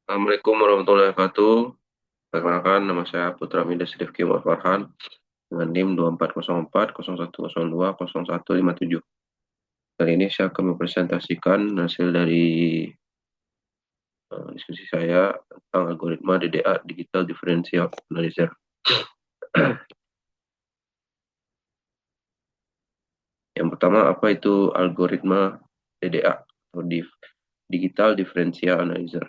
Assalamualaikum warahmatullahi wabarakatuh. Perkenalkan, nama saya Putra Midas Rifki Umar Farhan dengan NIM 2404 0102 0157. Kali ini saya akan mempresentasikan hasil dari diskusi saya tentang algoritma DDA Digital Differential Analyzer. Yang pertama, apa itu algoritma DDA atau Digital Differential Analyzer?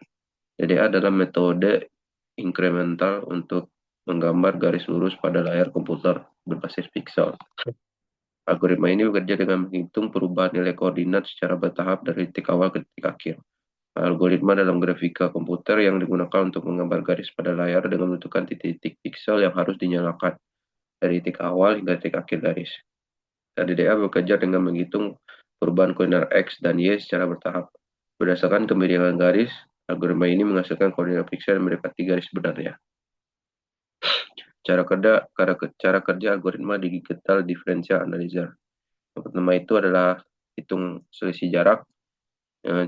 DDA adalah metode inkremental untuk menggambar garis lurus pada layar komputer berbasis pixel. Algoritma ini bekerja dengan menghitung perubahan nilai koordinat secara bertahap dari titik awal ke titik akhir. Algoritma dalam grafika komputer yang digunakan untuk menggambar garis pada layar dengan menentukan titik-titik piksel yang harus dinyalakan dari titik awal hingga titik akhir garis. DDA bekerja dengan menghitung perubahan koordinat X dan Y secara bertahap. Berdasarkan kemiringan garis, algoritma ini menghasilkan koordinat piksel yang mendekati garis sebenarnya. Cara kerja algoritma digital differential analyzer. Yang pertama itu adalah hitung selisih jarak.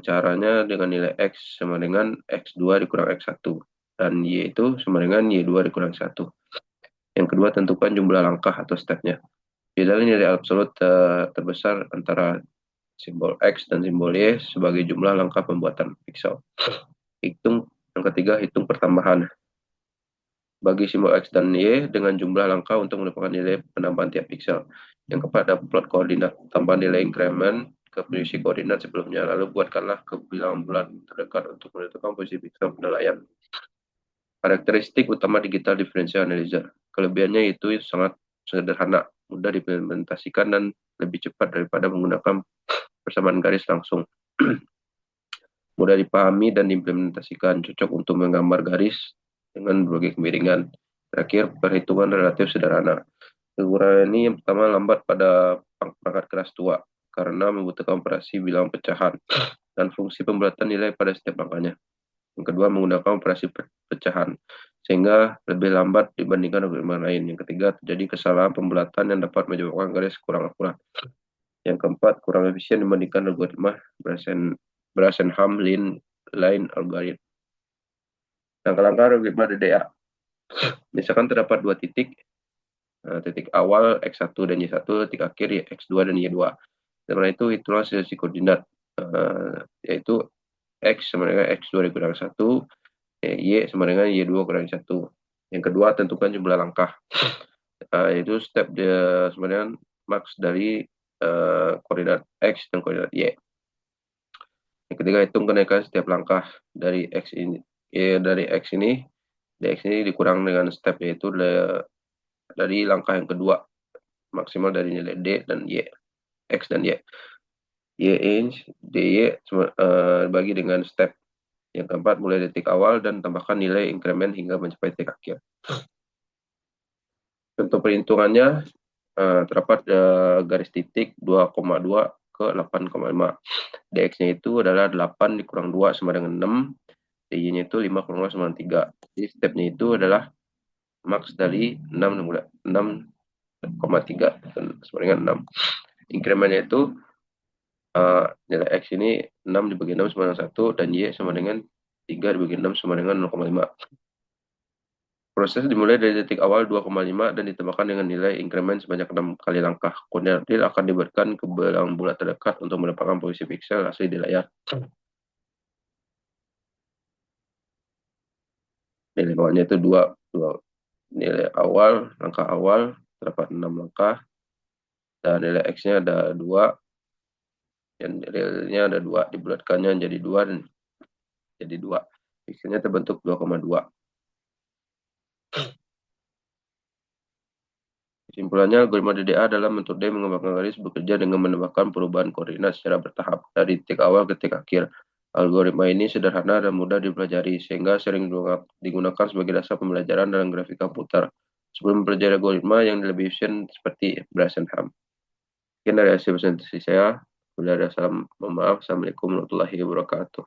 Caranya dengan nilai X sama dengan X2 dikurang X1. Dan Y itu sama dengan Y2 dikurang 1. Yang kedua, tentukan jumlah langkah atau stepnya. Pilih nilai absolut terbesar antara simbol X dan simbol Y sebagai jumlah langkah pembuatan pixel. Yang ketiga, hitung pertambahan. Bagi simbol X dan Y dengan jumlah langkah untuk menemukan nilai penambahan tiap pixel. Yang keempat, ada plot koordinat. Tambah nilai increment ke posisi koordinat sebelumnya. Lalu buatkanlah kebilangan bulan terdekat untuk menentukan posisi pixel pada layar. Karakteristik utama digital differential analyzer. Kelebihannya itu sangat sederhana, mudah diimplementasikan, dan lebih cepat daripada menggunakan persamaan garis langsung. Mudah dipahami dan diimplementasikan, cocok untuk menggambar garis dengan berbagai kemiringan. Terakhir, perhitungan relatif sederhana. Kekurangan ini yang pertama, lambat pada perangkat keras tua karena membutuhkan operasi bilangan pecahan dan fungsi pembulatan nilai pada setiap langkahnya. Yang kedua, menggunakan operasi pecahan sehingga lebih lambat dibandingkan algoritma lain. Yang ketiga, terjadi kesalahan pembulatan yang dapat menyebabkan garis kurang akurat. Yang keempat, kurang efisien dibandingkan algoritma Brasenham Line Algorithm. Langkah-langkah algoritma DDA. Misalkan terdapat dua titik, titik awal X1 dan Y1, titik akhir X2 dan Y2. Karena itu, itulah selisih koordinat, yaitu X sama dengan X2 dikurang 1, Y sama dengan Y2 kurang 1. Yang kedua, tentukan jumlah langkah. Yaitu step sebenarnya max dari koordinat X dan koordinat Y. Yang ketiga, hitung kenaikan setiap langkah dari X ini. Dari X ini dikurang dengan step, yaitu dari langkah yang kedua, maksimal dari nilai D dan Y, X dan Y. Y inch, DY bagi dengan step. Yang keempat, mulai dari titik awal dan tambahkan nilai increment hingga mencapai titik akhir. Untuk perhitungannya, terdapat garis titik 2,2 ke 8,5. DX-nya itu adalah 8 dikurang 2 sama dengan 6. DY-nya itu 5 kurang 2 sama dengan 3. Jadi stepnya itu adalah max dari 6,3 sama dengan 6. Incrementnya itu nilai X ini 6 dibagi 6 sama dengan 1, dan Y sama dengan 3 dibagi 6 sama dengan 0,5. Proses dimulai dari titik awal 2,5 dan ditambahkan dengan nilai increment sebanyak 6 kali langkah. Koordinat real akan diberikan ke bilangan bulat terdekat untuk mendapatkan posisi piksel asli di layar. Nilai awalnya itu 2. Nilai awal, langkah awal, terdapat 6 langkah. Dan nilai X-nya ada 2. Dan realnya ada 2. Dibulatkannya jadi 2 dan jadi 2. Pikselnya terbentuk 2,2. Kesimpulannya, algoritma DDA adalah metode mengembangkan garis bekerja dengan menambahkan perubahan koordinat secara bertahap dari titik awal ke titik akhir. Algoritma ini sederhana dan mudah dipelajari, sehingga sering digunakan sebagai dasar pembelajaran dalam grafik komputer. Sebelum mempelajari algoritma yang lebih efisien seperti Brasenham. Sekian dari hasil presentasi saya. Bila ada salam, mohon maaf. Assalamualaikum warahmatullahi wabarakatuh.